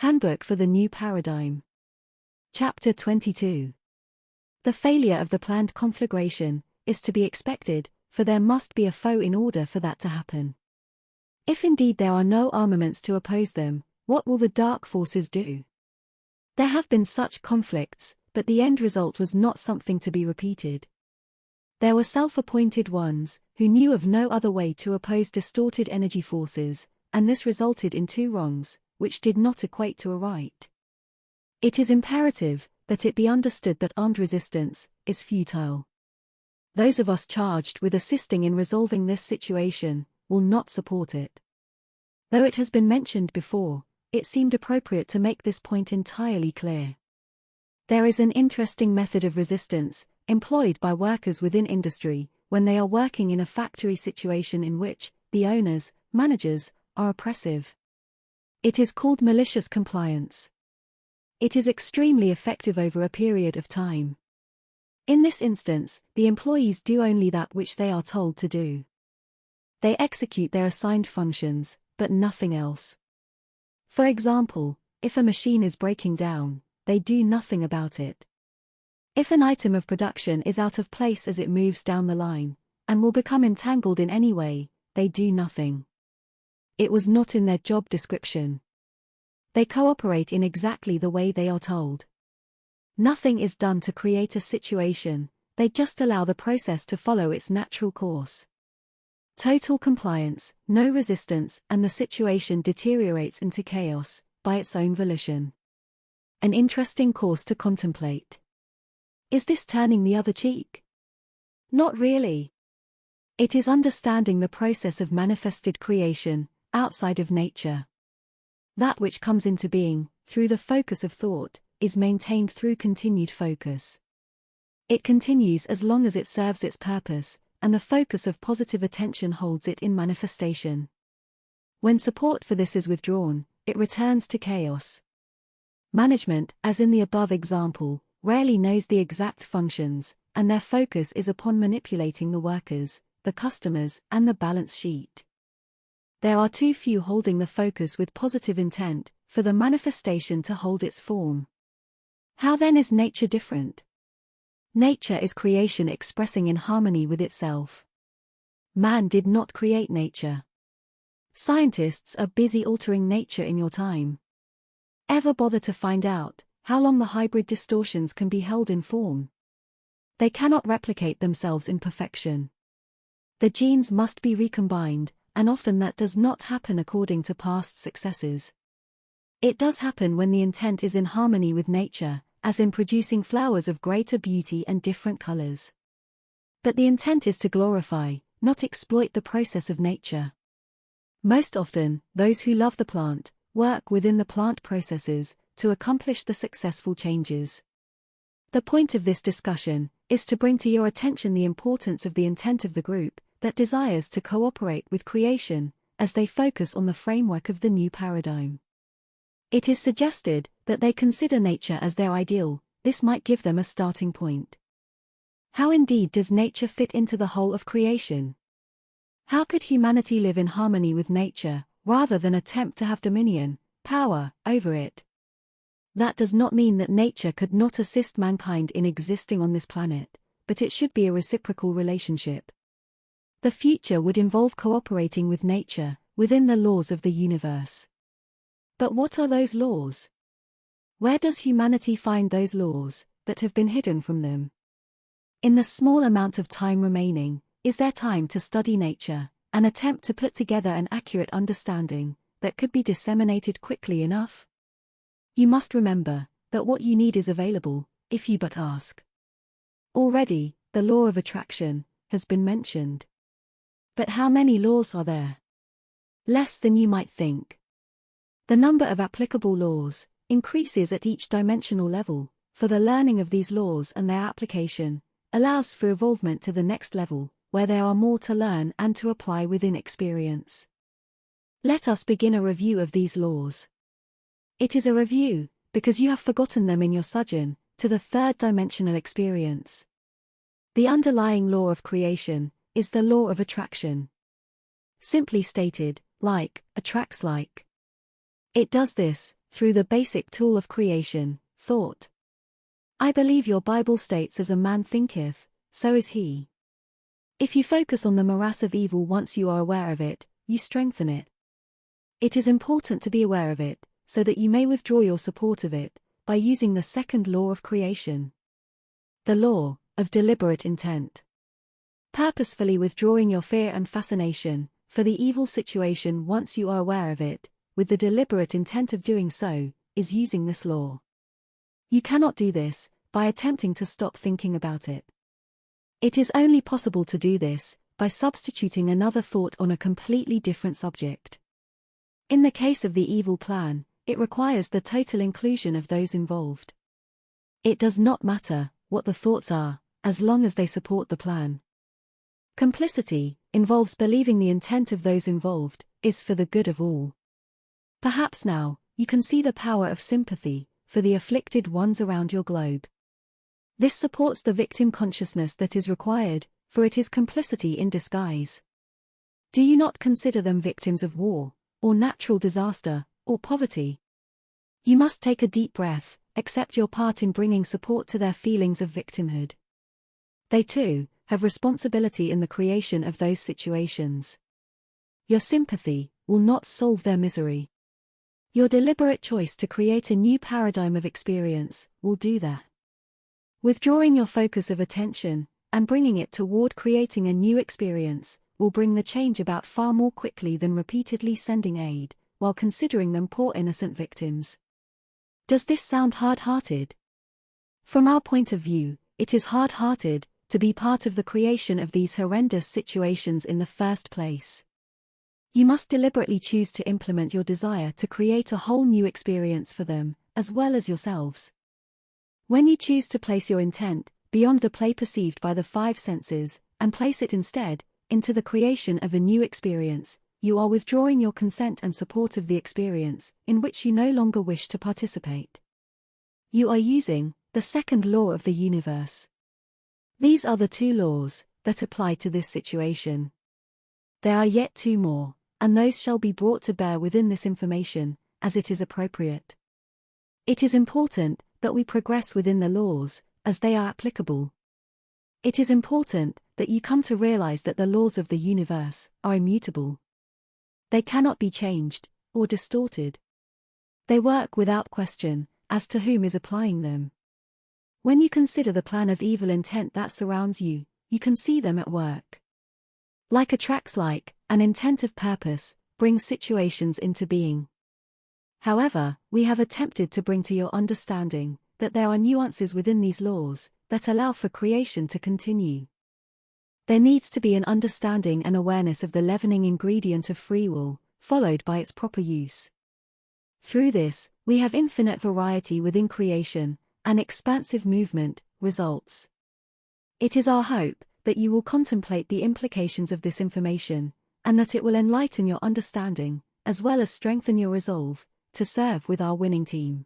Handbook for the New Paradigm. Chapter 22. The failure of the planned conflagration is to be expected, for there must be a foe in order for that to happen. If indeed there are no armaments to oppose them, what will the dark forces do? There have been such conflicts, but the end result was not something to be repeated. There were self-appointed ones, who knew of no other way to oppose distorted energy forces, and this resulted in two wrongs, which did not equate to a right. It is imperative that it be understood that armed resistance is futile. Those of us charged with assisting in resolving this situation will not support it. Though it has been mentioned before, it seemed appropriate to make this point entirely clear. There is an interesting method of resistance employed by workers within industry when they are working in a factory situation in which the owners, managers, are oppressive. It is called malicious compliance. It is extremely effective over a period of time. In this instance, the employees do only that which they are told to do. They execute their assigned functions, but nothing else. For example, if a machine is breaking down, they do nothing about it. If an item of production is out of place as it moves down the line, and will become entangled in any way, they do nothing. It was not in their job description. They cooperate in exactly the way they are told. Nothing is done to create a situation, they just allow the process to follow its natural course. Total compliance, no resistance, and the situation deteriorates into chaos, by its own volition. An interesting course to contemplate. Is this turning the other cheek? Not really. It is understanding the process of manifested creation, outside of nature. That which comes into being, through the focus of thought, is maintained through continued focus. It continues as long as it serves its purpose, and the focus of positive attention holds it in manifestation. When support for this is withdrawn, it returns to chaos. Management, as in the above example, rarely knows the exact functions, and their focus is upon manipulating the workers, the customers, and the balance sheet. There are too few holding the focus with positive intent, for the manifestation to hold its form. How then is nature different? Nature is creation expressing in harmony with itself. Man did not create nature. Scientists are busy altering nature in your time. Ever bother to find out how long the hybrid distortions can be held in form? They cannot replicate themselves in perfection. The genes must be recombined, and often that does not happen according to past successes. It does happen when the intent is in harmony with nature, as in producing flowers of greater beauty and different colors. But the intent is to glorify, not exploit the process of nature. Most often, those who love the plant, work within the plant processes, to accomplish the successful changes. The point of this discussion is to bring to your attention the importance of the intent of the group that desires to cooperate with creation, as they focus on the framework of the new paradigm. It is suggested that they consider nature as their ideal. This might give them a starting point. How indeed does nature fit into the whole of creation? How could humanity live in harmony with nature, rather than attempt to have dominion, power, over it? That does not mean that nature could not assist mankind in existing on this planet, but it should be a reciprocal relationship. The future would involve cooperating with nature, within the laws of the universe. But what are those laws? Where does humanity find those laws, that have been hidden from them? In the small amount of time remaining, is there time to study nature, and attempt to put together an accurate understanding, that could be disseminated quickly enough? You must remember, that what you need is available, if you but ask. Already, the law of attraction has been mentioned. But how many laws are there? Less than you might think. The number of applicable laws increases at each dimensional level, for the learning of these laws and their application allows for evolvement to the next level, where there are more to learn and to apply within experience. Let us begin a review of these laws. It is a review, because you have forgotten them in your sojourn to the third dimensional experience. The underlying law of creation is the law of attraction. Simply stated, like attracts like. It does this through the basic tool of creation, thought. I believe your Bible states, as a man thinketh, so is he. If you focus on the morass of evil once you are aware of it, you strengthen it. It is important to be aware of it, so that you may withdraw your support of it, by using the second law of creation. The law of deliberate intent. Purposefully withdrawing your fear and fascination for the evil situation once you are aware of it, with the deliberate intent of doing so, is using this law. You cannot do this by attempting to stop thinking about it. It is only possible to do this by substituting another thought on a completely different subject. In the case of the evil plan, it requires the total inclusion of those involved. It does not matter what the thoughts are, as long as they support the plan. Complicity involves believing the intent of those involved is for the good of all. Perhaps now, you can see the power of sympathy for the afflicted ones around your globe. This supports the victim consciousness that is required, for it is complicity in disguise. Do you not consider them victims of war, or natural disaster, or poverty? You must take a deep breath, accept your part in bringing support to their feelings of victimhood. They too have responsibility in the creation of those situations. Your sympathy will not solve their misery. Your deliberate choice to create a new paradigm of experience will do that. Withdrawing your focus of attention and bringing it toward creating a new experience will bring the change about far more quickly than repeatedly sending aid while considering them poor innocent victims. Does this sound hard-hearted? From our point of view, it is hard-hearted to be part of the creation of these horrendous situations in the first place. You must deliberately choose to implement your desire to create a whole new experience for them, as well as yourselves. When you choose to place your intent beyond the play perceived by the five senses, and place it instead into the creation of a new experience, you are withdrawing your consent and support of the experience in which you no longer wish to participate. You are using the second law of the universe. These are the two laws that apply to this situation. There are yet two more, and those shall be brought to bear within this information, as it is appropriate. It is important that we progress within the laws, as they are applicable. It is important that you come to realize that the laws of the universe are immutable. They cannot be changed or distorted. They work without question as to whom is applying them. When you consider the plan of evil intent that surrounds you, you can see them at work. Like attracts like, an intent of purpose brings situations into being. However, we have attempted to bring to your understanding that there are nuances within these laws that allow for creation to continue. There needs to be an understanding and awareness of the leavening ingredient of free will, followed by its proper use. Through this, we have infinite variety within creation, and expansive movement results. It is our hope that you will contemplate the implications of this information, and that it will enlighten your understanding, as well as strengthen your resolve to serve with our winning team.